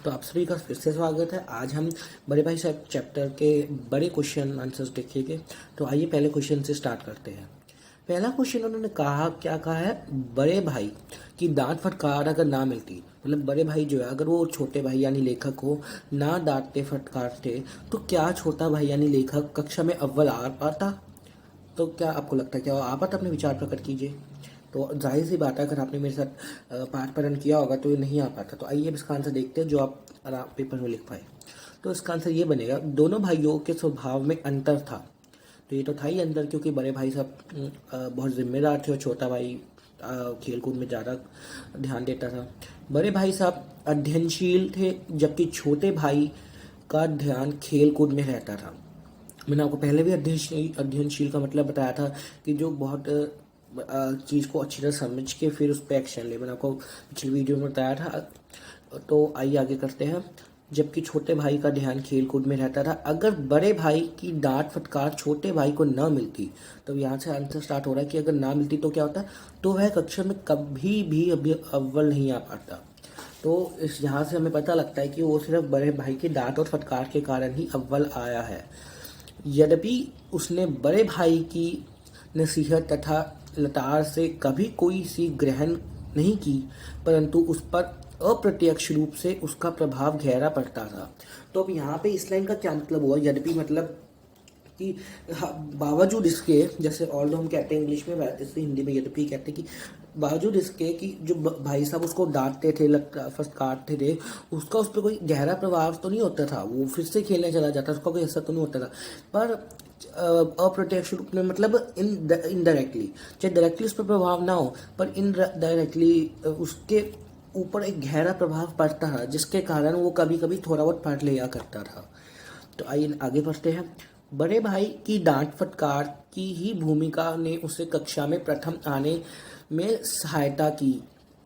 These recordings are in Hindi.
तो आप सभी का फिर से स्वागत है। आज हम बड़े भाई साहब चैप्टर के बड़े क्वेश्चन आंसर्स देखेंगे। तो आइए पहले क्वेश्चन से स्टार्ट करते हैं। पहला क्वेश्चन उन्होंने क्या कहा है, बड़े भाई की डांट फटकार अगर ना मिलती, मतलब बड़े भाई जो है अगर वो छोटे भाई यानी लेखक को ना डांटते फटकारते तो क्या छोटा भाई यानी लेखक कक्षा में अव्वल आ पाता? तो क्या आपको लगता है, क्या वो आ पाता? अपने विचार प्रकट कीजिए। तो जाहिर सी बात है, अगर आपने मेरे साथ पाठ पठन किया होगा तो ये नहीं आ पाता। तो आइए अब इसका आंसर देखते हैं जो आप पेपर में लिख पाए। तो इसका आंसर ये बनेगा, दोनों भाइयों के स्वभाव में अंतर था। तो ये तो था ही अंतर, क्योंकि बड़े भाई साहब बहुत जिम्मेदार थे और छोटा भाई खेल कूद में ज़्यादा ध्यान देता था। बड़े भाई साहब अध्ययनशील थे, जबकि छोटे भाई का ध्यान खेल कूद में रहता था। मैंने आपको पहले भी अध्ययनशील का मतलब बताया था कि जो बहुत चीज़ को अच्छी तरह समझ के फिर उस पर एक्शन ले। मैंने आपको पिछली वीडियो में बताया था। तो आइए आगे करते हैं। जबकि छोटे भाई का ध्यान खेल कूद में रहता था। अगर बड़े भाई की डांट फटकार छोटे भाई को न मिलती, तो यहाँ से आंसर स्टार्ट हो रहा है कि अगर ना मिलती तो क्या होता, तो वह कक्षा में कभी भी अव्वल नहीं आ पाता। तो इस यहाँ से हमें पता लगता है कि वो सिर्फ बड़े भाई की डांट और फटकार के कारण ही अव्वल आया है। यद्यपि उसने बड़े भाई की नसीहत तथा लताड़ से कभी कोई सी ग्रहण नहीं की, परंतु उस पर अप्रत्यक्ष रूप से उसका प्रभाव गहरा पड़ता था। तो अब यहाँ पे इस लाइन का क्या मतलब हुआ? यद्यपि मतलब कि बावजूद इसके, जैसे ऑल हम कहते हैं इंग्लिश में, वैसे हिंदी में यद्यपि कहते हैं कि बावजूद इसके कि जो भाई साहब उसको डांटते थे, फटकारते थे, उसका उस पर कोई गहरा प्रभाव तो नहीं होता था। वो फिर से खेलने चला जाता, उसका कोई असर तो नहीं होता था। पर अप्रत्यक्ष रूप में, मतलब इनडायरेक्टली, चाहे डायरेक्टली उस पर प्रभाव ना हो, पर इनडायरेक्टली उसके ऊपर एक गहरा प्रभाव पड़ता था, जिसके कारण वो कभी कभी थोड़ा बहुत पढ़ लिया करता था। तो आइए आगे बढ़ते हैं। बड़े भाई की डांट फटकार की ही भूमिका ने उसे कक्षा में प्रथम आने में सहायता की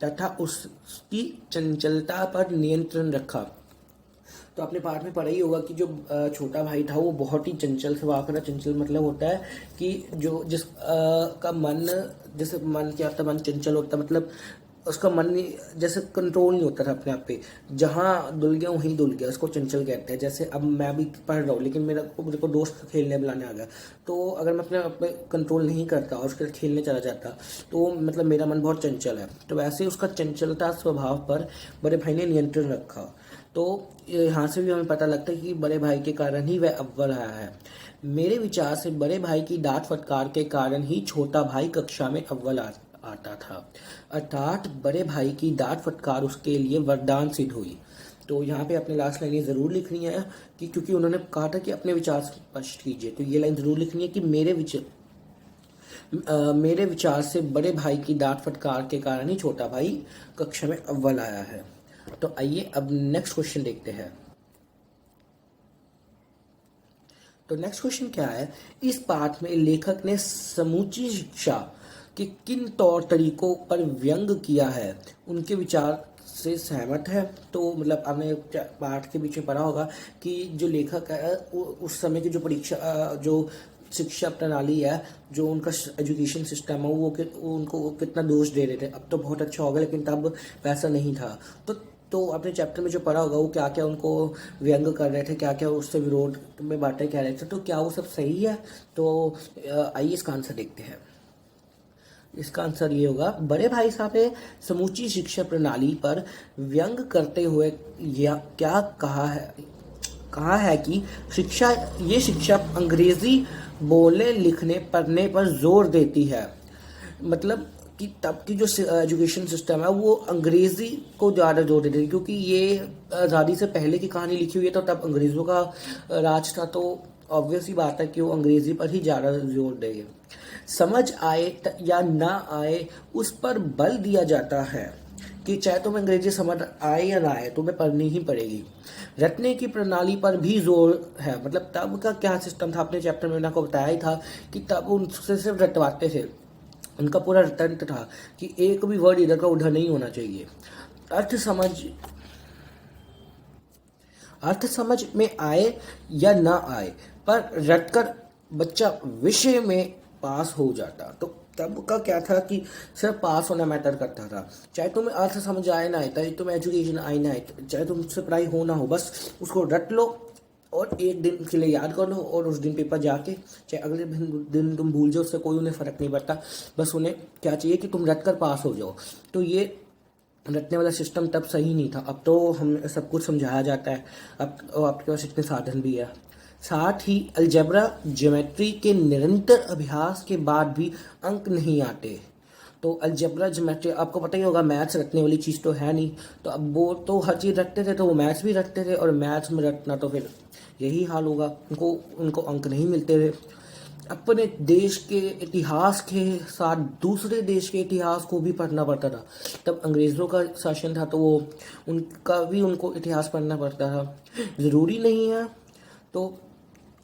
तथा उसकी चंचलता पर नियंत्रण रखा। तो आपने पाठ में पढ़ा ही होगा कि जो छोटा भाई था वो बहुत ही चंचल स्वभाव का। चंचल मतलब होता है कि जो जिस का मन, जैसे मन क्या होता है, मन चंचल होता है, मतलब उसका मन नहीं, जैसे कंट्रोल नहीं होता था अपने आप पे। जहाँ दुल गया वहीं दुल गया, उसको चंचल कहते हैं। जैसे अब मैं भी पढ़ रहा हूँ, लेकिन मेरे को दोस्त खेलने बुलाने आ गया, तो अगर मैं अपने आप पे कंट्रोल नहीं करता और उसके खेलने चला जाता, तो मतलब मेरा मन बहुत चंचल है। तो वैसे ही उसका चंचलता स्वभाव पर बड़े भाई ने नियंत्रण रखा। तो यहाँ से भी हमें पता लगता है कि बड़े भाई के कारण ही वह अव्वल आया है। मेरे विचार से बड़े भाई की डांट फटकार के कारण ही छोटा भाई कक्षा में अव्वल आता था। अर्थात बड़े भाई की डांट फटकार उसके लिए वरदान सिद्ध हुई। तो यहाँ पे अपने लास्ट लाइन ज़रूर लिखनी है कि, क्योंकि उन्होंने कहा था कि अपने विचार स्पष्ट कीजिए, तो ये लाइन ज़रूर लिखनी है कि मेरे विचार से बड़े भाई की डांट फटकार के कारण ही छोटा भाई कक्षा में अव्वल आया है। तो आइए अब नेक्स्ट क्वेश्चन देखते हैं। तो नेक्स्ट क्वेश्चन क्या है, इस पाठ में लेखक ने समूची शिक्षा के किन तौर तरीकों पर व्यंग किया है, उनके विचार से सहमत है? तो मतलब आपने पाठ के बीच में पढ़ा होगा कि जो लेखक है उस समय की जो जो शिक्षा प्रणाली है, जो उनका एजुकेशन सिस्टम है, उनको कितना दोष दे रहे थे। अब तो बहुत अच्छा होगा, लेकिन तब वैसा नहीं था। तो अपने चैप्टर में जो पढ़ा होगा वो क्या क्या उनको व्यंग कर रहे थे, क्या क्या उससे विरोध में बातें कह रहे थे, तो क्या वो सब सही है? तो आइए इसका आंसर देखते हैं। इसका आंसर ये होगा, बड़े भाई साहब ने समूची शिक्षा प्रणाली पर व्यंग करते हुए क्या कहा है कि ये शिक्षा अंग्रेजी बोलने लिखने पढ़ने पर जोर देती है। मतलब कि तब की जो एजुकेशन सिस्टम है वो अंग्रेजी को ज़्यादा जोर देती है, क्योंकि ये आज़ादी से पहले की कहानी लिखी हुई है, तो तब अंग्रेज़ों का राज था। तो ऑब्वियस ही बात है कि वो अंग्रेजी पर ही ज़्यादा जोर देंगे। समझ आए या ना आए, उस पर बल दिया जाता है कि चाहे तुम्हें अंग्रेजी समझ आए या ना आए, तुम्हें पढ़नी ही पड़ेगी। रटने की प्रणाली पर भी जोर है। मतलब तब का क्या सिस्टम था, अपने चैप्टर में मैंने आपको बताया ही था कि तब उनसे सिर्फ रटवाते थे। उनका पूरा तंत्र था कि एक भी वर्ड इधर का उधर नहीं होना चाहिए। अर्थ समझ में आए या ना आए, पर रटकर बच्चा विषय में पास हो जाता। तो तब का क्या था कि सिर्फ पास होना मैटर करता था, चाहे तुम्हें अर्थ समझ आए ना आए, चाहे तुम्हें एजुकेशन आए ना आए, चाहे तुमसे पढ़ाई हो ना हो, बस उसको रट लो और एक दिन के लिए याद कर लो और उस दिन पेपर जाके चाहे अगले दिन तुम भूल जाओ, उससे कोई उन्हें फ़र्क नहीं पड़ता। बस उन्हें क्या चाहिए कि तुम रट कर पास हो जाओ। तो ये रटने वाला सिस्टम तब सही नहीं था। अब तो हम सब कुछ समझाया जाता है, अब आपके पास इतने साधन भी है। साथ ही अलजेब्रा ज्योमेट्री के निरंतर अभ्यास के बाद भी अंक नहीं आते। तो अलजेब्रा ज्योमेट्री आपको पता ही होगा, मैथ्स रटने वाली चीज़ तो है नहीं। तो अब वो तो हर चीज़ रटते थे, तो वो मैथ्स भी रटते थे, और मैथ्स में रटना तो फिर यही हाल होगा, उनको अंक नहीं मिलते थे। अपने देश के इतिहास के साथ दूसरे देश के इतिहास को भी पढ़ना पड़ता था। तब अंग्रेज़ों का शासन था, तो वो उनका भी उनको इतिहास पढ़ना पड़ता था। ज़रूरी नहीं है, तो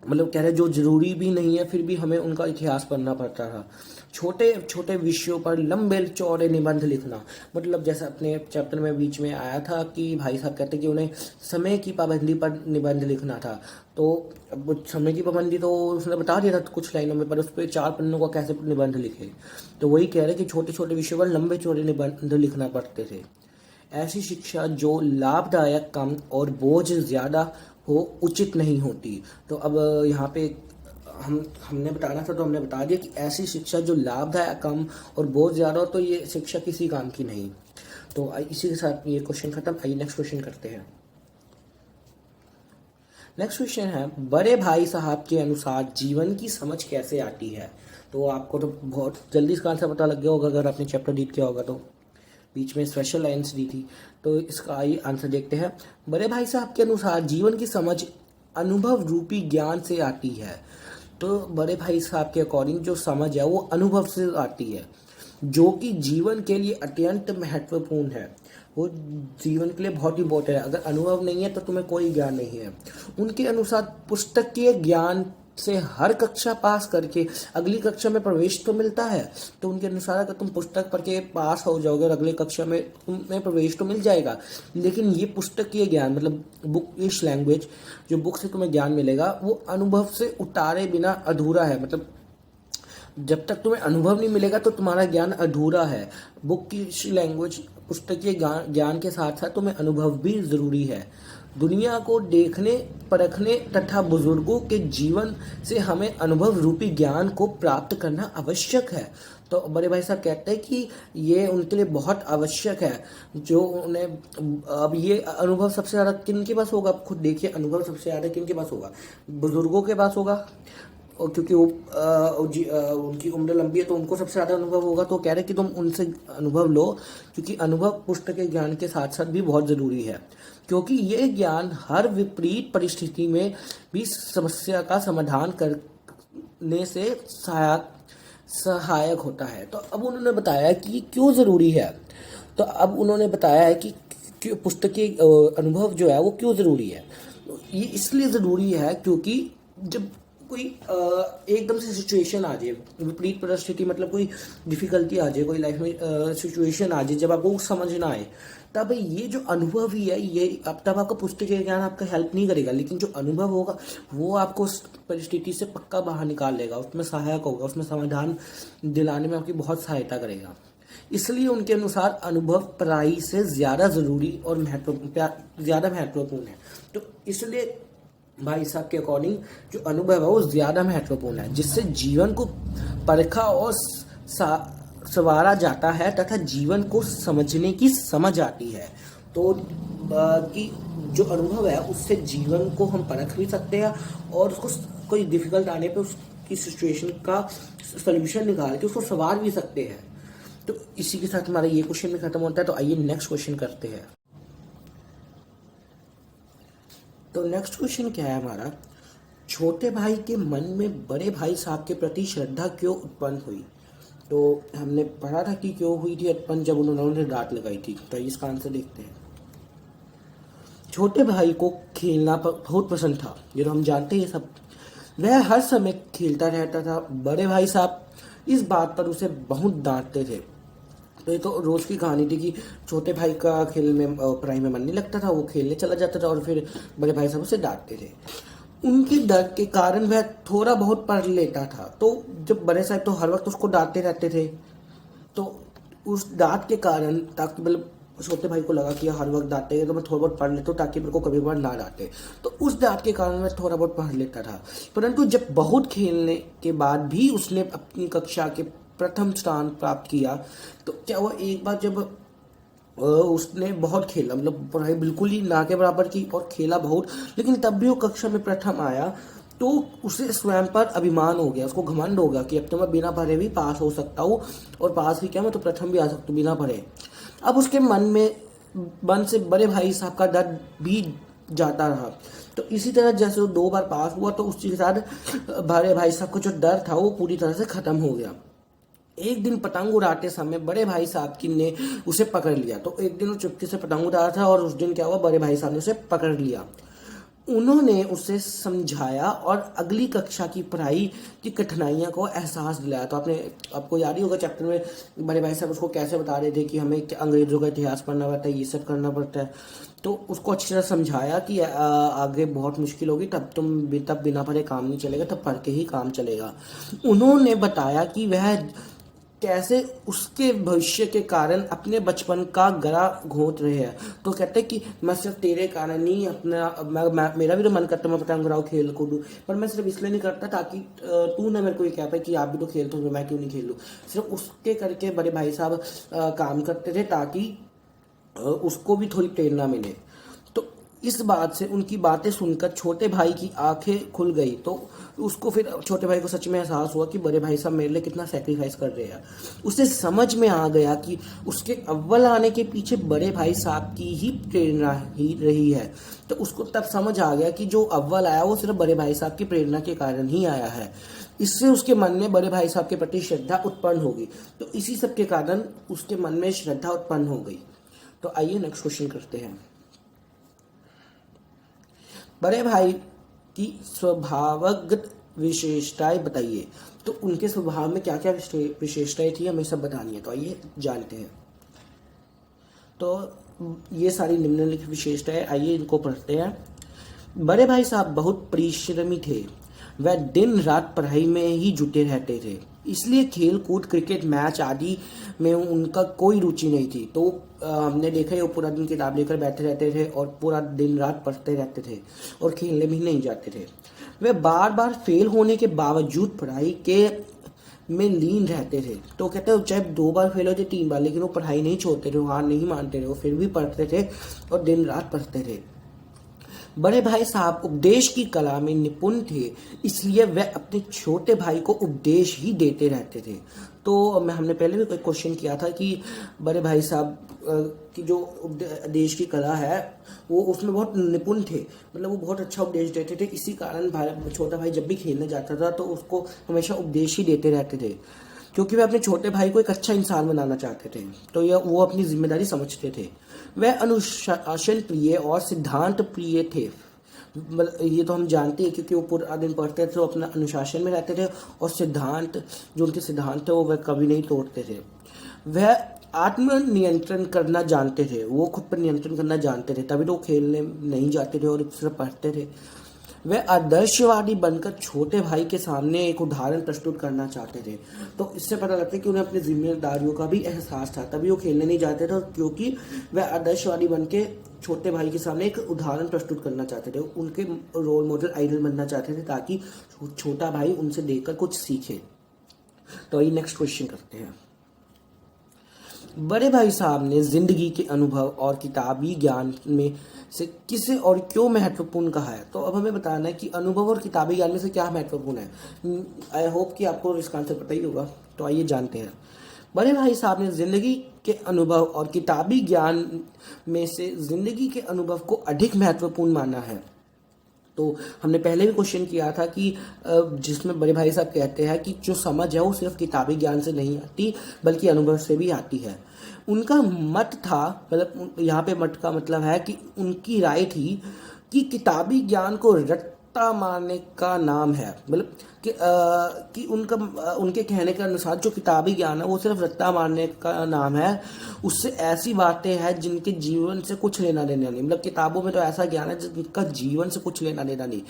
मतलब कह रहे जो ज़रूरी भी नहीं है, फिर भी हमें उनका इतिहास पढ़ना पड़ता था। छोटे छोटे विषयों पर लंबे चौड़े निबंध लिखना, मतलब जैसे अपने चैप्टर में बीच में आया था कि भाई साहब कहते कि उन्हें समय की पाबंदी पर निबंध लिखना था। तो अब वो समय की पाबंदी तो उसने बता दिया था कुछ लाइनों में, पर उस पर 4 पन्नों का कैसे निबंध लिखे। तो वही कह रहे कि छोटे छोटे विषयों पर लंबे चौड़े निबंध लिखना पड़ते थे। ऐसी शिक्षा जो लाभदायक कम और बोझ ज़्यादा हो उचित नहीं होती। तो अब यहाँ पे हमने बताना था, तो हमने बता दिया कि ऐसी शिक्षा जो लाभदायक कम और बोझ ज़्यादा हो, तो ये शिक्षा किसी काम की नहीं। तो इसी के साथ ये क्वेश्चन खत्म। आइए नेक्स्ट क्वेश्चन करते हैं। नेक्स्ट क्वेश्चन है, बड़े भाई साहब के अनुसार जीवन की समझ कैसे आती है। तो आपको तो बहुत जल्दी इसका आंसर पता लग गया होगा अगर आपने चैप्टर रीड किया होगा। तो बीच में स्पेशल लाइन्स दी थी, तो इसका आइए आंसर देखते हैं। बड़े भाई साहब के अनुसार जीवन की समझ अनुभव रूपी ज्ञान से आती है। तो बड़े भाई साहब के अकॉर्डिंग जो समझ है वो अनुभव से आती है, जो कि जीवन के लिए अत्यंत महत्वपूर्ण है। वो जीवन के लिए बहुत इंपॉर्टेंट है। अगर अनुभव नहीं है तो तुम्हें कोई ज्ञान नहीं है। उनके अनुसार पुस्तकीय ज्ञान से हर कक्षा पास करके अगली कक्षा में प्रवेश तो मिलता है। तो उनके अनुसार अगर तुम पुस्तक पढ़ के पास हो जाओगे और अगली कक्षा में तुम्हें प्रवेश तो मिल जाएगा, लेकिन ये पुस्तकीय ज्ञान मतलब बुकिश लैंग्वेज, जो बुक से तुम्हें ज्ञान मिलेगा, वो अनुभव से उतारे बिना अधूरा है। मतलब जब तक तुम्हें अनुभव नहीं मिलेगा तो तुम्हारा ज्ञान अधूरा है। बुक की लैंग्वेज पुस्तकीय ज्ञान के साथ साथ तुम्हें अनुभव भी ज़रूरी है। दुनिया को देखने परखने तथा बुजुर्गों के जीवन से हमें अनुभव रूपी ज्ञान को प्राप्त करना आवश्यक है। तो बड़े भाई साहब कहते हैं कि ये उनके लिए बहुत आवश्यक है। जो उन्हें अब ये अनुभव सबसे ज़्यादा किन के पास होगा, आप खुद देखिए, अनुभव सबसे ज़्यादा किन के पास होगा, बुजुर्गों के पास होगा। और क्योंकि वो उनकी उम्र लंबी है, तो उनको सबसे ज़्यादा अनुभव होगा। तो कह रहे कि तुम उनसे अनुभव लो, क्योंकि अनुभव पुस्तक के ज्ञान के साथ साथ भी बहुत ज़रूरी है, क्योंकि ये ज्ञान हर विपरीत परिस्थिति में भी समस्या का समाधान करने से सहायक होता है। तो अब उन्होंने बताया कि क्यों ज़रूरी है। तो अब उन्होंने बताया है कि पुस्तकीय अनुभव जो है वो क्यों ज़रूरी है। ये इसलिए ज़रूरी है क्योंकि जब कोई एकदम से सिचुएशन आ जाए, विपरीत परिस्थिति मतलब कोई डिफिकल्टी आ जाए, कोई लाइफ में सिचुएशन आ जाए जब आपको समझ ना आए, तब ये जो अनुभव ही है, ये अब तब आपका पुस्तकीय ज्ञान आपका हेल्प नहीं करेगा, लेकिन जो अनुभव होगा वो आपको उस परिस्थिति से पक्का बाहर निकाल लेगा, उसमें सहायक होगा, उसमें समाधान दिलाने में आपकी बहुत सहायता करेगा। इसलिए उनके अनुसार अनुभव पढ़ाई से ज़्यादा ज़रूरी और ज़्यादा महत्वपूर्ण है। तो इसलिए भाई साहब के अकॉर्डिंग जो अनुभव है वो ज़्यादा महत्वपूर्ण है, जिससे जीवन को परखा और संवारा जाता है तथा जीवन को समझने की समझ आती है। तो कि जो अनुभव है उससे जीवन को हम परख भी सकते हैं और उसको कोई डिफिकल्ट आने पे उसकी सिचुएशन का सल्यूशन निकाल के उसको संवार भी सकते हैं। तो इसी के साथ हमारा ये क्वेश्चन भी खत्म होता है। तो आइए नेक्स्ट क्वेश्चन करते हैं। तो नेक्स्ट क्वेश्चन क्या है हमारा, छोटे भाई के मन में बड़े भाई साहब के प्रति श्रद्धा क्यों उत्पन्न हुई। तो हमने पढ़ा था कि क्यों हुई थी उत्पन्न, जब उन्होंने डांट लगाई थी। तो इसका आंसर देखते हैं। छोटे भाई को खेलना बहुत पसंद था, ये तो हम जानते हैं सब। वह हर समय खेलता रहता था। बड़े भाई साहब इस बात पर उसे बहुत डांटते थे। तो ये तो रोज़ की कहानी थी कि छोटे भाई का खेल में पढ़ाई में मन नहीं लगता था, वो खेलने चला जाता था और फिर बड़े भाई साहब उसे डांटते थे। उनके डर के कारण वह थोड़ा बहुत पढ़ लेता था। तो जब बड़े साहब तो हर वक्त उसको डांटते रहते थे, तो उस डांट के कारण, ताकि मतलब छोटे भाई को लगा कि हर वक्त डांटते हैं तो मैं थोड़ा बहुत पढ़ लेता हूँ ताकि मेरे को कभी कभार ना डांटे, तो उस डांट के कारण मैं थोड़ा बहुत पढ़ लेता था। परंतु जब बहुत खेलने के बाद भी उसने अपनी कक्षा के प्रथम स्थान प्राप्त किया, तो क्या हुआ, एक बार जब उसने बहुत खेला, मतलब पढ़ाई बिल्कुल ही ना के बराबर की और खेला बहुत, लेकिन तब भी वो कक्षा में प्रथम आया, तो उसे स्वयं पर अभिमान हो गया, उसको घमंड हो गया कि अब तो मैं बिना पढ़े भी पास हो सकता हूँ, और पास ही क्या, मैं तो प्रथम भी आ सकता हूँ बिना पढ़े। अब उसके मन से बड़े भाई साहब का डर भी जाता रहा। तो इसी तरह जैसे वो 2 बार पास हुआ, तो उसी के साथ बड़े भाई साहब का जो डर था वो पूरी तरह से खत्म हो गया। एक दिन पतंग उड़ाते समय बड़े भाई साहब की ने उसे पकड़ लिया। तो एक दिन वो चुपके से पतंग उड़ा रहा था, और उस दिन क्या हुआ, बड़े भाई साहब ने उसे पकड़ लिया। उन्होंने उसे समझाया और अगली कक्षा की पढ़ाई की कठिनाइयों को एहसास दिलाया। तो आपको याद ही होगा चैप्टर में बड़े भाई साहब उसको कैसे बता रहे थे कि हमें अंग्रेजों का इतिहास पढ़ना पड़ता है, ये सब करना पड़ता है। तो उसको अच्छी तरह समझाया कि आगे बहुत मुश्किल होगी, तब बिना पढ़े काम नहीं चलेगा, तब पढ़ के ही काम चलेगा। उन्होंने बताया कि वह कैसे उसके भविष्य के कारण अपने बचपन का गला घोंट रहे हैं। तो कहते हैं कि मैं सिर्फ तेरे कारण ही मेरा भी तो मन करता है मैं पतंग उड़ाऊं, खेल कूदूं, पर मैं सिर्फ इसलिए नहीं करता ताकि तू ना मेरे को ये कह पाए कि आप भी तो खेलते हो, मैं क्यों नहीं खेलूं। सिर्फ उसके करके बड़े भाई साहब काम करते थे ताकि उसको भी थोड़ी प्रेरणा मिले। तो इस बात से, उनकी बातें सुनकर छोटे भाई की आंखें खुल गई। तो उसको फिर, छोटे भाई को सच में एहसास हुआ कि बड़े भाई साहब मेरे लिए कितना सेक्रीफाइस कर रहे हैं। उसे समझ में आ गया कि उसके अव्वल आने के पीछे बड़े भाई साहब की ही प्रेरणा ही रही है। तो उसको तब समझ आ गया कि जो अव्वल आया वो सिर्फ बड़े भाई साहब की प्रेरणा के कारण ही आया है। इससे उसके मन में बड़े भाई साहब के प्रति श्रद्धा उत्पन्न होगी। तो इसी सब के कारण उसके मन में श्रद्धा उत्पन्न हो गई। तो आइए नेक्स्ट क्वेश्चन करते हैं। बड़े भाई की स्वभावगत विशेषताएं बताइए। तो उनके स्वभाव में क्या क्या विशेषताएं थी, हमें सब बतानी है। तो आइए जानते हैं। तो ये सारी निम्नलिखित विशेषताएं, आइए इनको पढ़ते हैं। बड़े भाई साहब बहुत परिश्रमी थे। वह दिन रात पढ़ाई में ही जुटे रहते थे, इसलिए खेल कूद, क्रिकेट मैच आदि में उनका कोई रुचि नहीं थी। तो हमने देखा है वो पूरा दिन किताब लेकर बैठे रहते थे और पूरा दिन रात पढ़ते रहते थे और खेलने भी नहीं जाते थे। वे बार बार फेल होने के बावजूद पढ़ाई के में लीन रहते थे। तो कहते हैं चाहे 2 बार फेल होते, 3 बार, लेकिन वो पढ़ाई नहीं छोड़ते थे, वो हार नहीं मानते थे, वो फिर भी पढ़ते थे और दिन रात पढ़ते थे। बड़े भाई साहब उपदेश की कला में निपुण थे, इसलिए वह अपने छोटे भाई को उपदेश ही देते रहते थे। तो हमने पहले भी कोई क्वेश्चन किया था कि बड़े भाई साहब की जो उपदेश की कला है वो उसमें बहुत निपुण थे, मतलब वो बहुत अच्छा उपदेश देते थे। इसी कारण छोटा भाई जब भी खेलने जाता था तो उसको हमेशा उपदेश ही देते रहते थे, क्योंकि वे अपने छोटे भाई को एक अच्छा इंसान बनाना चाहते थे। तो यह वो अपनी जिम्मेदारी समझते थे। वह अनुशासन प्रिय और सिद्धांत प्रिय थे। मतलब ये तो हम जानते हैं क्योंकि वो पूरा दिन पढ़ते थे, तो अपना अनुशासन में रहते थे और सिद्धांत, जो उनके सिद्धांत थे वो वह कभी नहीं तोड़ते थे। वह आत्म नियंत्रण करना जानते थे, वो खुद पर नियंत्रण करना जानते थे, तभी तो खेलने नहीं जाते थे और सिर्फ पढ़ते थे। वे आदर्शवादी बनकर छोटे भाई के सामने एक उदाहरण प्रस्तुत करना चाहते थे। तो इससे पता लगता है कि उन्हें अपनी जिम्मेदारियों का भी एहसास था, तभी वो खेलने नहीं जाते थे, क्योंकि वे आदर्शवादी बन के छोटे भाई के सामने एक उदाहरण प्रस्तुत करना चाहते थे, उनके रोल मॉडल, आइडल बनना चाहते थे, ताकि छोटा भाई उनसे देखकर कुछ सीखे। तो ये नेक्स्ट क्वेश्चन करते हैं। बड़े भाई साहब ने जिंदगी के अनुभव और किताबी ज्ञान में से किसे और क्यों महत्वपूर्ण कहा है। तो अब हमें बताना है कि अनुभव और किताबी ज्ञान में से क्या महत्वपूर्ण है। आई होप कि आपको इसका आंसर पता ही होगा। तो आइए जानते हैं। बड़े भाई साहब ने जिंदगी के अनुभव और किताबी ज्ञान में से जिंदगी के अनुभव को अधिक महत्वपूर्ण माना है। तो हमने पहले भी क्वेश्चन किया था कि जिसमें बड़े भाई साहब कहते हैं कि जो समझ है वो सिर्फ किताबी ज्ञान से नहीं आती बल्कि अनुभव से भी आती है। उनका मत था, मतलब यहाँ पे मत का मतलब है कि उनकी राय थी कि किताबी ज्ञान को रट रट्टा मारने का नाम है। मतलब कि उनके कहने के अनुसार जो किताबी ज्ञान है वो सिर्फ रट्टा मारने का नाम है। उससे ऐसी बातें हैं जिनके जीवन से कुछ लेना देना नहीं। मतलब किताबों में तो ऐसा ज्ञान है जिसका जीवन से कुछ लेना देना नहीं।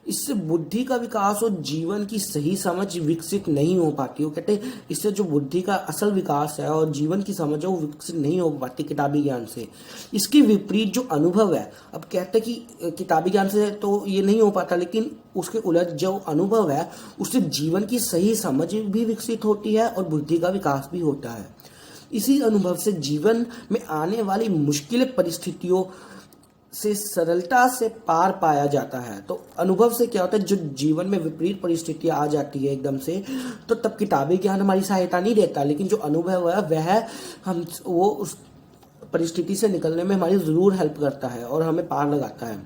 इससे बुद्धि का विकास और जीवन की सही समझ विकसित नहीं हो पाती। वो कहते हैं इससे जो बुद्धि का असल विकास है और जीवन की समझ है वो विकसित नहीं हो पाती किताबी ज्ञान से। इसके विपरीत जो अनुभव है, अब कहते हैं कि किताबी ज्ञान से तो ये नहीं हो पाता, लेकिन उसके उलट जो अनुभव है उससे जीवन की सही समझ भी विकसित होती है और बुद्धि का विकास भी होता है। इसी अनुभव से जीवन में आने वाली मुश्किल परिस्थितियों से सरलता से पार पाया जाता है। तो अनुभव से क्या होता है, जो जीवन में विपरीत परिस्थितियां आ जाती है एकदम से, तो तब किताबी ज्ञान हमारी सहायता नहीं देता, लेकिन जो अनुभव है वह हम वो उस परिस्थिति से निकलने में हमारी ज़रूर हेल्प करता है और हमें पार लगाता है।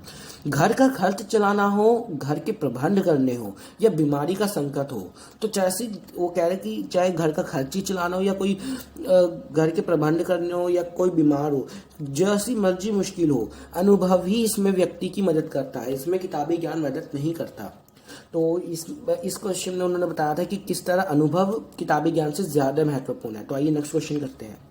घर का खर्च चलाना हो, घर के प्रबंध करने हो या बीमारी का संकट हो, तो जैसे वो कह रहे कि चाहे घर का खर्च ही चलाना हो या कोई घर के प्रबंध करने हो या कोई बीमार हो, जैसी मर्जी मुश्किल हो, अनुभव ही इसमें व्यक्ति की मदद करता है। इसमें किताबी ज्ञान मदद नहीं करता। तो इस क्वेश्चन में उन्होंने बताया था कि किस तरह अनुभव किताबी ज्ञान से ज़्यादा महत्वपूर्ण है। तो आइए नेक्स्ट क्वेश्चन करते हैं।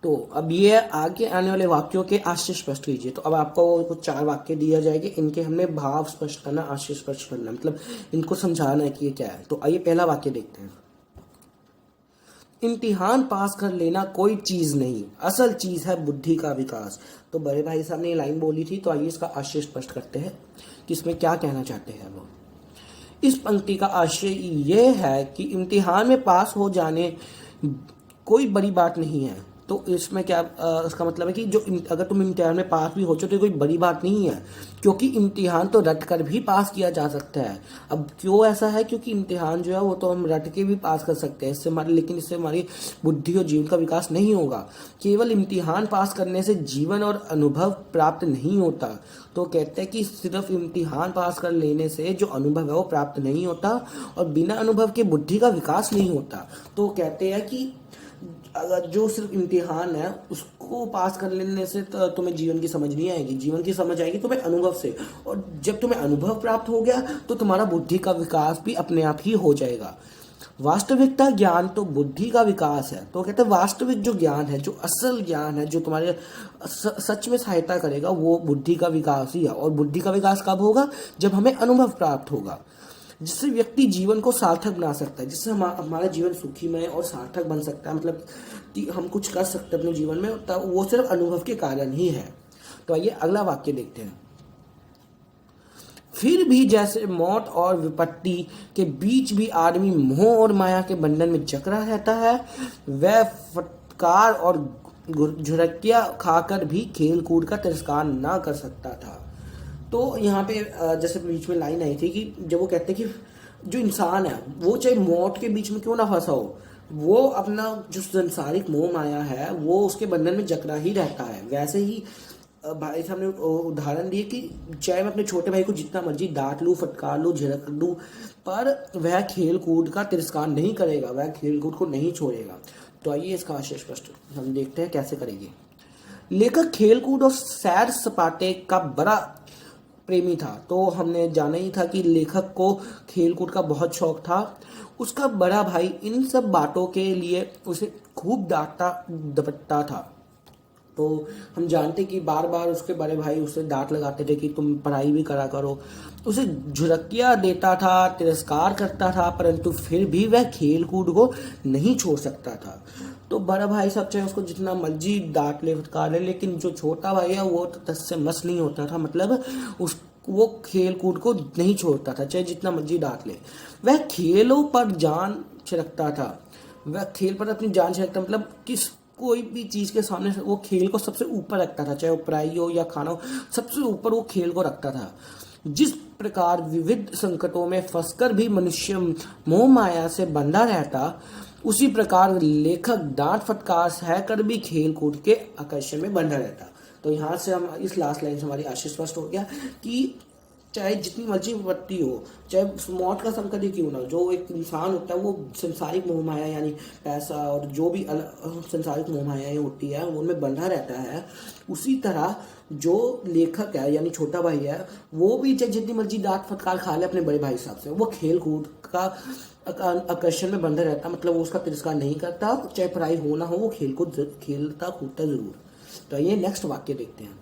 तो अब ये आगे आने वाले वाक्यों के आशय स्पष्ट कीजिए। तो अब आपको कुछ 4 वाक्य दिया जाएंगे, इनके हमने भाव स्पष्ट करना, आशय स्पष्ट करना, मतलब इनको समझाना है कि ये क्या है। तो आइए पहला वाक्य देखते हैं। इम्तिहान पास कर लेना कोई चीज नहीं, असल चीज है बुद्धि का विकास। तो बड़े भाई साहब ने ये लाइन बोली थी, तो आइए इसका आशय स्पष्ट करते हैं कि इसमें क्या कहना चाहते हैं वो। इस पंक्ति का आशय ये है कि इम्तिहान में पास हो जाने कोई बड़ी बात नहीं है। तो इसमें क्या इसका मतलब है कि जो अगर तुम इम्तिहान में पास भी हो चुके तो कोई बड़ी बात नहीं है, क्योंकि इम्तिहान तो रट कर भी पास किया जा सकता है। अब क्यों ऐसा है, क्योंकि इम्तिहान जो है वो तो हम रट के भी पास कर सकते हैं, लेकिन इससे हमारी बुद्धि और जीवन का विकास नहीं होगा। केवल इम्तिहान पास करने से जीवन और अनुभव प्राप्त नहीं होता। तो कहते हैं कि सिर्फ इम्तिहान पास कर लेने से जो अनुभव है वो प्राप्त नहीं होता और बिना अनुभव के बुद्धि का विकास नहीं होता। तो कहते हैं कि अगर जो सिर्फ इम्तिहान है उसको पास कर लेने से तो तुम्हें जीवन की समझ नहीं आएगी। जीवन की समझ आएगी तुम्हें अनुभव से, और जब तुम्हें अनुभव प्राप्त हो गया तो तुम्हारा बुद्धि का विकास भी अपने आप ही हो जाएगा। वास्तविकता ज्ञान तो बुद्धि का विकास है। तो कहते हैं वास्तविक जो ज्ञान है, जो असल ज्ञान है, जो तुम्हारे सच में सहायता करेगा, वो बुद्धि का विकास ही है। और बुद्धि का विकास कब होगा, जब हमें अनुभव प्राप्त होगा, जिससे व्यक्ति जीवन को सार्थक बना सकता है, जिससे हमारा जीवन सुखीमय और सार्थक बन सकता है, मतलब कि हम कुछ कर सकते हैं अपने जीवन में, तब वो सिर्फ अनुभव के कारण ही है। तो आइए अगला वाक्य देखते हैं। फिर भी जैसे मौत और विपत्ति के बीच भी आदमी मोह और माया के बंधन में जकड़ा रहता है, वह फटकार और झुरकियां खाकर भी खेल कूद का तिरस्कार ना कर सकता था। तो यहाँ पे जैसे बीच में लाइन आई थी कि जब वो कहते हैं कि जो इंसान है वो चाहे मौत के बीच में क्यों ना फंसा हो, वो अपना जो संसारिक मोह माया है वो उसके बंधन में जकड़ा ही रहता है। वैसे ही भाई साहब ने उदाहरण दिए कि चाहे मैं अपने छोटे भाई को जितना मर्जी डांट लूँ, फटकार लूँ, झिड़क दूँ, पर वह खेल कूद का तिरस्कार नहीं करेगा, वह खेल कूद को नहीं छोड़ेगा। तो आइए इसका आशय स्पष्ट हम देखते हैं कैसे करेंगे। लेखक खेल कूद और सैर सपाटे का बड़ा प्रेमी था। तो हमने जाना ही था कि लेखक को खेलकूद का बहुत शौक था। उसका बड़ा भाई इन सब बातों के लिए उसे खूब डांटता डपटता था। तो हम जानते कि बार बार उसके बड़े भाई उसे डांट लगाते थे कि तुम पढ़ाई भी करा करो, उसे झुरकियाँ देता था, तिरस्कार करता था, परंतु फिर भी वह खेल कूद को नहीं छोड़ सकता था। तो बड़ा भाई सब चाहे उसको जितना मर्जी डांट ले, फटकार ले, लेकिन जो छोटा भाई है वो तो तस से मस नहीं होता था। मतलब वो खेल कूद को नहीं छोड़ता था, चाहे जितना मर्जी डांट ले। वह खेलों पर जान छिड़कता था, वह खेल पर अपनी जान छिड़कता, मतलब किस कोई भी चीज के सामने वो खेल को सबसे ऊपर रखता था, चाहे वो पढ़ाई हो या खाना हो, सबसे ऊपर वो खेल को रखता था। जिस प्रकार विविध संकटों में फंसकर भी मनुष्य मोह माया से बंधा रहता, उसी प्रकार लेखक डांट फटकार सहकर भी खेल कूद के आकर्षण में बंधा रहता। तो यहाँ से हम इस लास्ट लाइन से हमारी आशय स्पष्ट हो गया कि चाहे जितनी मर्जी विपत्ति हो, चाहे मौत का संकट ही क्यों ना हो, जो एक इंसान होता है वो संसारिक मोह माया यानी पैसा और जो भी संसारिक मोह माया होती है उनमें बंधा रहता है, उसी तरह जो लेखक है यानी छोटा भाई है वो भी चाहे जितनी मर्जी डांट फटकार खा ले अपने बड़े भाई साहब से, वो खेल कूद का आकर्षण में बंधा रहता, मतलब वो उसका तिरस्कार नहीं करता, चाहे पढ़ाई हो ना हो वो खेल कूद खेलता कूदता जरूर। तो ये नेक्स्ट वाक्य देखते हैं।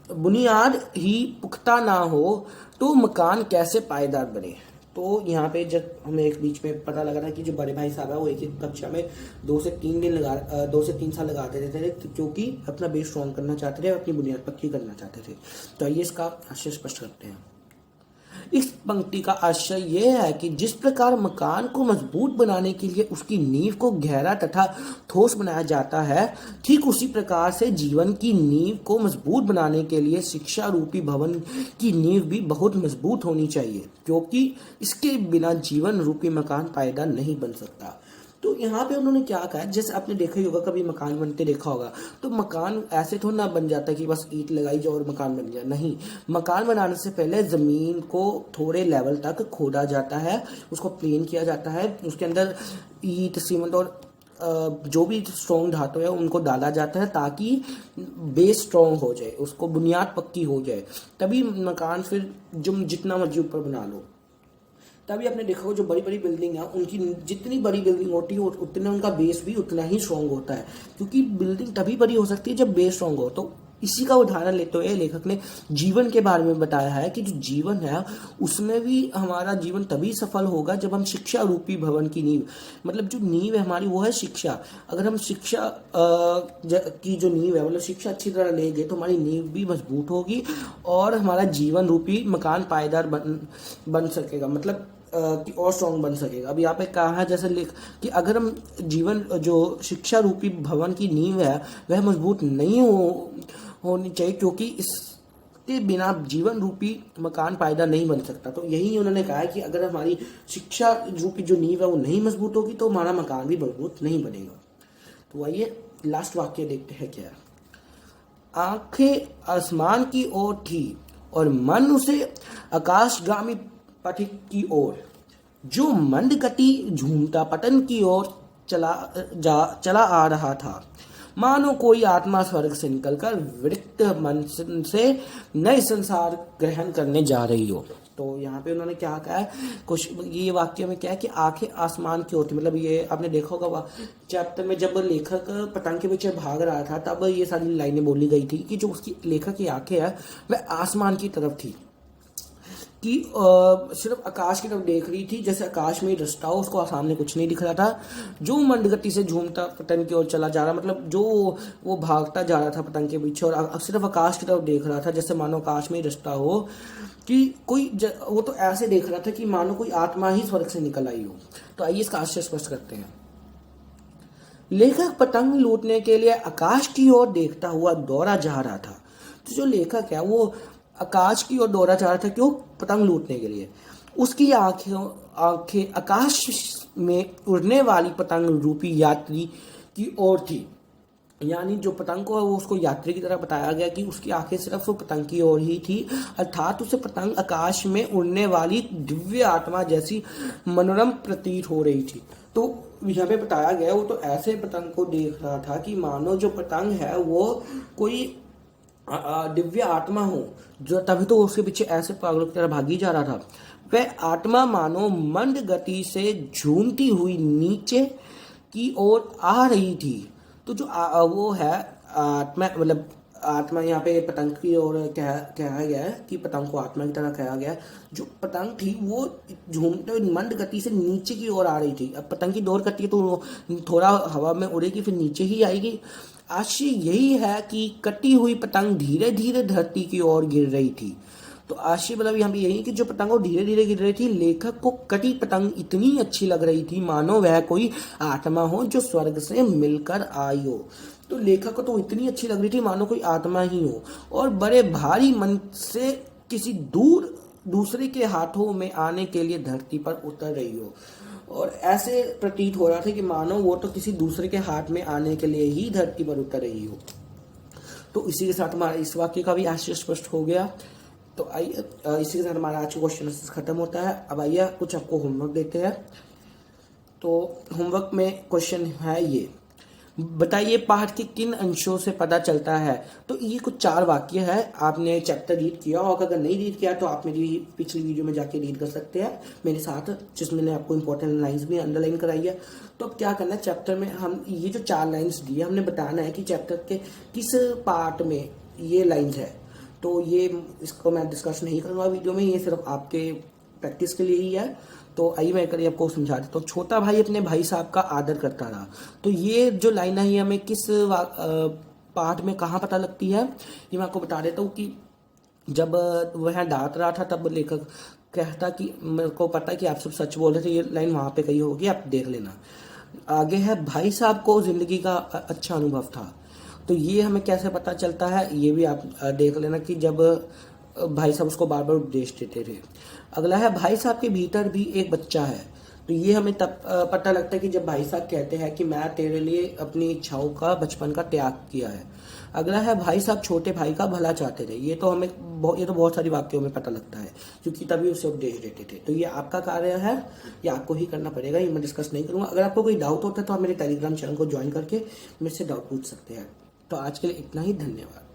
बुनियाद ही पुख्ता ना हो तो मकान कैसे पायदार बने। तो यहाँ पे जब हमें एक बीच में पता लगा था कि जो बड़े भाई साहब है वो एक एक कक्षा में 2 से 3 साल लगाते रहते थे, क्योंकि अपना बेस स्ट्रॉन्ग करना चाहते थे, अपनी बुनियाद पक्की करना चाहते थे। तो आइए इसका आशय स्पष्ट करते हैं। इस पंक्ति का आशय यह है कि जिस प्रकार मकान को मजबूत बनाने के लिए उसकी नींव को गहरा तथा ठोस बनाया जाता है, ठीक उसी प्रकार से जीवन की नींव को मजबूत बनाने के लिए शिक्षा रूपी भवन की नींव भी बहुत मजबूत होनी चाहिए, क्योंकि इसके बिना जीवन रूपी मकान पायदार नहीं बन सकता। तो यहाँ पे उन्होंने क्या कहा, जैसे आपने देखा ही होगा, कभी मकान बनते देखा होगा, तो मकान ऐसे थोड़ा ना बन जाता कि बस ईंट लगाई जाए और मकान बन जाए, नहीं। मकान बनाने से पहले ज़मीन को थोड़े लेवल तक खोदा जाता है, उसको प्लेन किया जाता है, उसके अंदर ईंट सीमेंट और जो भी स्ट्रॉन्ग धातु है उनको डाला जाता है ताकि बेस स्ट्रॉन्ग हो जाए, उसको बुनियाद पक्की हो जाए, तभी मकान फिर जो जितना मर्जी ऊपर बना लो। तभी आपने देखा हो जो बड़ी बड़ी बिल्डिंग है उनकी जितनी बड़ी बिल्डिंग होती है उतना उनका बेस भी उतना ही स्ट्रांग होता है, क्योंकि बिल्डिंग तभी बड़ी हो सकती है जब बेस स्ट्रांग हो। तो इसी का उदाहरण लेते हुए लेखक ने जीवन के बारे में बताया है कि जो जीवन है उसमें भी हमारा जीवन तभी सफल होगा जब हम शिक्षा रूपी भवन की नींव, मतलब जो नींव है हमारी वो है शिक्षा। अगर हम शिक्षा की जो नींव है मतलब शिक्षा अच्छी तरह लेंगे तो हमारी नींव भी मजबूत होगी और हमारा जीवन रूपी मकान पायदार बन सकेगा, मतलब कि और स्ट्रॉन्ग बन सकेगा। अब यहाँ पे कहा है जैसे लिख कि अगर हम जीवन जो शिक्षा रूपी भवन की नींव है वह मजबूत नहीं होनी चाहिए, क्योंकि इसके बिना जीवन रूपी मकान पायदार नहीं बन सकता। तो यही उन्होंने कहा है कि अगर हमारी शिक्षा रूपी जो नींव है वो नहीं मजबूत होगी तो हमारा मकान भी मजबूत नहीं बनेगा। तो आइए लास्ट वाक्य देखते हैं क्या है। आंखें आसमान की ओर थी और मन उसे आकाशगामी पथिक की ओर, जो मंद गति झूमता पतन की ओर चला आ रहा था, मानो कोई आत्मा स्वर्ग से निकलकर विरक्त मन से नए संसार ग्रहण करने जा रही हो। तो यहाँ पे उन्होंने क्या कहा है, कुछ ये वाक्य में क्या है कि आंखें आसमान की होती, मतलब ये आपने देखा होगा चैप्टर में जब लेखक पतंग के पीछे भाग रहा था तब ये सारी लाइनें बोली गई थी कि जो उसकी लेखक की आंखें है वह आसमान की तरफ थी, कि सिर्फ आकाश की तरफ देख रही थी, जैसे आकाश में रास्ता हो उसको सामने कुछ नहीं दिख रहा था, जो मंद गति से झूमता पतंग की ओर चला जा रहा, मतलब जो वो भागता जा रहा था पतंग के पीछे और सिर्फ आकाश की तरफ देख रहा था, जैसे मानो आकाश में रास्ता हो, कि कोई वो तो ऐसे देख रहा था कि मानो कोई आत्मा ही स्वर्ग से निकल आई हो। तो आइए इसका आशय स्पष्ट करते हैं। लेखक पतंग लूटने के लिए आकाश की ओर देखता हुआ दौड़ा जा रहा था। तो जो लेखक है वो आकाश की ओर दौड़ा जा रहा था, क्यों? पतंग लूटने के लिए। उसकी आंखें आकाश में उड़ने वाली पतंग रूपी यात्री की ओर थी, यानी जो पतंग को है वो उसको यात्री की तरह बताया गया कि उसकी आंखें सिर्फ वो पतंग की ओर ही थी, अर्थात उसे पतंग आकाश में उड़ने वाली दिव्य आत्मा जैसी मनोरम प्रतीत हो रही थी। तो यहाँ पे बताया गया वो तो ऐसे पतंग को देख रहा था कि मानो जो पतंग है वो कोई दिव्य आत्मा हो, जो तभी तो उसके पीछे ऐसे पागलों की तरह भागी जा रहा था। वह आत्मा मानो मंद गति से झूमती हुई नीचे की ओर आ रही थी। तो जो वो है आत्मा, मतलब आत्मा यहाँ पे पतंग की ओर कहा गया है कि पतंग को आत्मा की तरह कहा गया है। जो पतंग थी वो झूमते हुए मंद गति से नीचे की ओर आ रही थी। अब पतंग की दौड़ करती है तो थोड़ा हवा में उड़ेगी फिर नीचे ही आएगी। आशय यही है कि कटी हुई पतंग धीरे धीरे धरती की ओर गिर रही थी। तो आशय मतलब यहाँ पे यही कि जो पतंग धीरे धीरे गिर रही थी, लेखक को कटी पतंग इतनी अच्छी लग रही थी मानो वह कोई आत्मा हो जो स्वर्ग से मिलकर आई हो। तो लेखक को तो इतनी अच्छी लग रही थी मानो कोई आत्मा ही हो और बड़े भारी मन से किसी दूसरे के हाथों में आने के लिए धरती पर उतर रही हो। और ऐसे प्रतीत हो रहा था कि मानो वो तो किसी दूसरे के हाथ में आने के लिए ही धरती पर उतर रही हो। तो इसी के साथ हमारा इस वाक्य का भी आशय स्पष्ट हो गया। तो आइए इसी के साथ हमारा आज का क्वेश्चन खत्म होता है। अब आइए कुछ आपको होमवर्क देते हैं। तो होमवर्क में क्वेश्चन है ये, बताइए पाठ के किन अंशों से पता चलता है। तो ये कुछ 4 वाक्य है, आपने चैप्टर रीड किया होगा, अगर नहीं रीड किया तो आप मेरी पिछली वीडियो में जाके रीड कर सकते हैं मेरे साथ, जिसमें मैंने आपको इंपॉर्टेंट लाइंस भी अंडरलाइन कराई है। तो अब क्या करना है, चैप्टर में हम ये जो 4 लाइंस दी है, हमने बताना है कि चैप्टर के किस पार्ट में ये लाइंस है। तो ये इसको मैं डिस्कस नहीं करूँगा वीडियो में, ये सिर्फ आपके प्रैक्टिस के लिए ही है। तो आइए मैं करिए आपको समझा देता हूँ। छोटा भाई अपने भाई साहब का आदर करता रहा। तो ये जो लाइन है ये हमें किस पार्ट में कहाँ पता लगती है, ये मैं आपको बता देता हूँ कि जब वह डांट रहा था तब लेखक कहता कि मेरे को पता है कि आप सब सच बोल रहे थे, ये लाइन वहाँ पे कही होगी, आप देख लेना। आगे है, भाई साहब को जिंदगी का अच्छा अनुभव था। तो ये हमें कैसे पता चलता है, ये भी आप देख लेना कि जब भाई साहब उसको बार बार उपदेश देते थे। अगला है, भाई साहब के भीतर भी एक बच्चा है। तो ये हमें तब पता लगता है कि जब भाई साहब कहते हैं कि मैं तेरे लिए अपनी इच्छाओं का बचपन का त्याग किया है। अगला है, भाई साहब छोटे भाई का भला चाहते थे। ये तो बहुत सारी वाक्यों में पता लगता है, क्योंकि तभी उसे उपदेश देते थे। तो ये आपका कार्य है, ये आपको ही करना पड़ेगा, ये मैं डिस्कस नहीं करूंगा। अगर आपको कोई डाउट होता है तो आप मेरे टेलीग्राम चैनल को ज्वाइन करके मेरे से डाउट पूछ सकते हैं। तो आज के लिए इतना ही, धन्यवाद।